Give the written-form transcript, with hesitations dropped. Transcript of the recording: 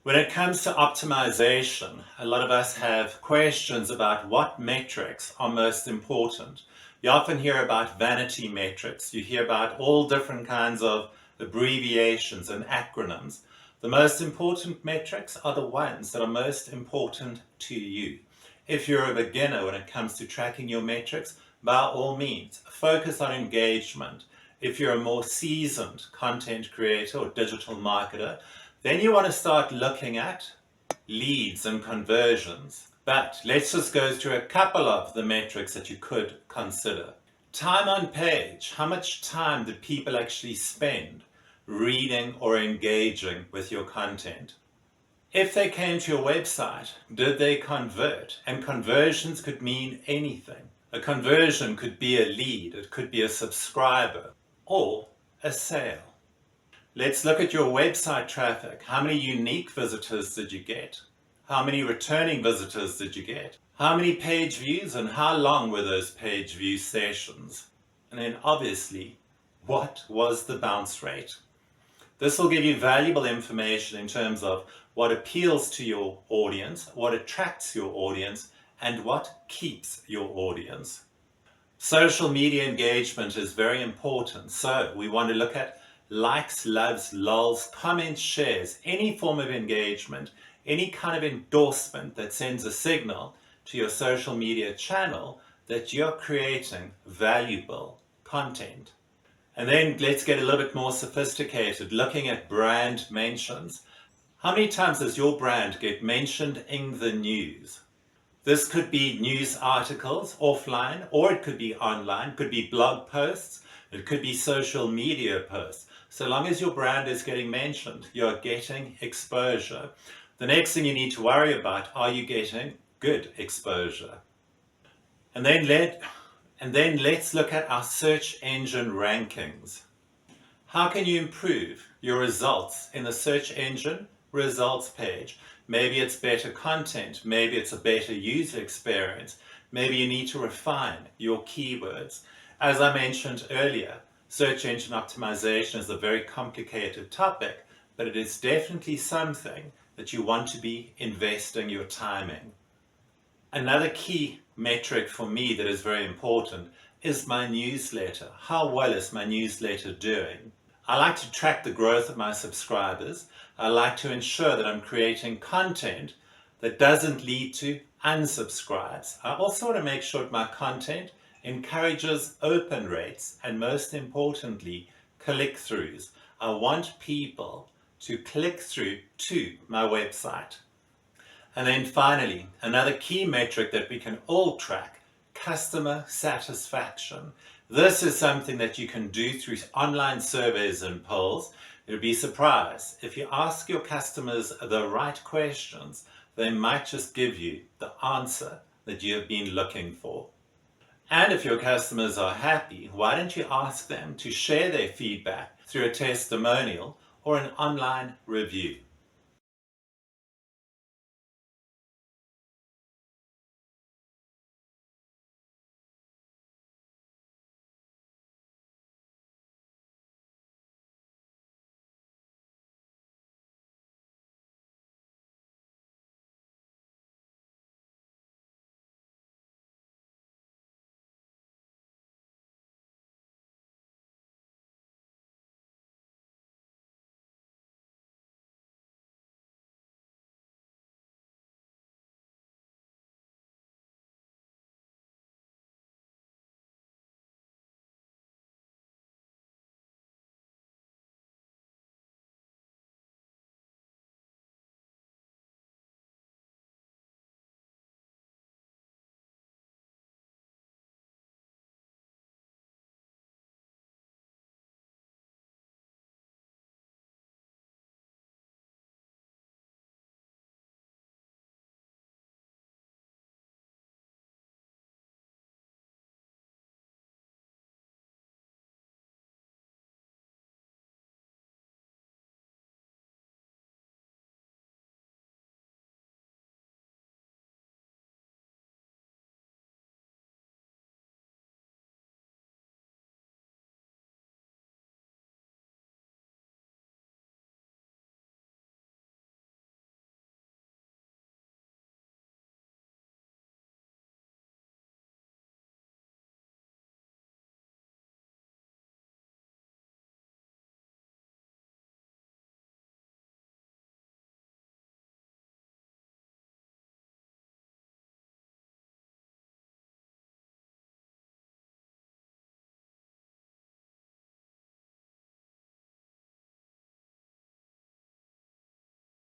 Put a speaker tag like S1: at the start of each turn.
S1: When it comes to optimization, a lot of us have questions about what metrics are most important. You often hear about vanity metrics. You hear about all different kinds of abbreviations and acronyms. The most important metrics are the ones that are most important to you. If you're a beginner when it comes to tracking your metrics, by all means, focus on engagement. If you're a more seasoned content creator or digital marketer, then you want to start looking at leads and conversions. But let's just go through a couple of the metrics that you could consider. Time on page. How much time did people actually spend reading or engaging with your content? If they came to your website, did they convert? And conversions could mean anything. A conversion could be a lead, it could be a subscriber, or a sale. Let's look at your website traffic. How many unique visitors did you get? How many returning visitors did you get? How many page views and how long were those page view sessions? And then obviously, what was the bounce rate? This will give you valuable information in terms of what appeals to your audience, what attracts your audience, and what keeps your audience. Social media engagement is very important, so we want to look at likes, loves, lols, comments, shares, any form of engagement, any kind of endorsement that sends a signal to your social media channel that you're creating valuable content. And then let's get a little bit more sophisticated, looking at brand mentions. How many times does your brand get mentioned in the news? This could be news articles offline, or it could be online, it could be blog posts, it could be social media posts. So long as your brand is getting mentioned, you're getting exposure. The next thing you need to worry about, are you getting good exposure? And then let's look at our search engine rankings. How can you improve your results in the search engine results page? Maybe it's better content, maybe it's a better user experience, maybe you need to refine your keywords. As I mentioned earlier, search engine optimization is a very complicated topic, but it is definitely something that you want to be investing your time in. Another key metric for me that is very important is my newsletter. How well is my newsletter doing? I like to track the growth of my subscribers. I like to ensure that I'm creating content that doesn't lead to unsubscribes. I also want to make sure that my content encourages open rates and, most importantly, click-throughs. I want people to click through to my website. And then finally, another key metric that we can all track, customer satisfaction. This is something that you can do through online surveys and polls. You'll be surprised if you ask your customers the right questions, they might just give you the answer that you have been looking for. And if your customers are happy, why don't you ask them to share their feedback through a testimonial or an online review?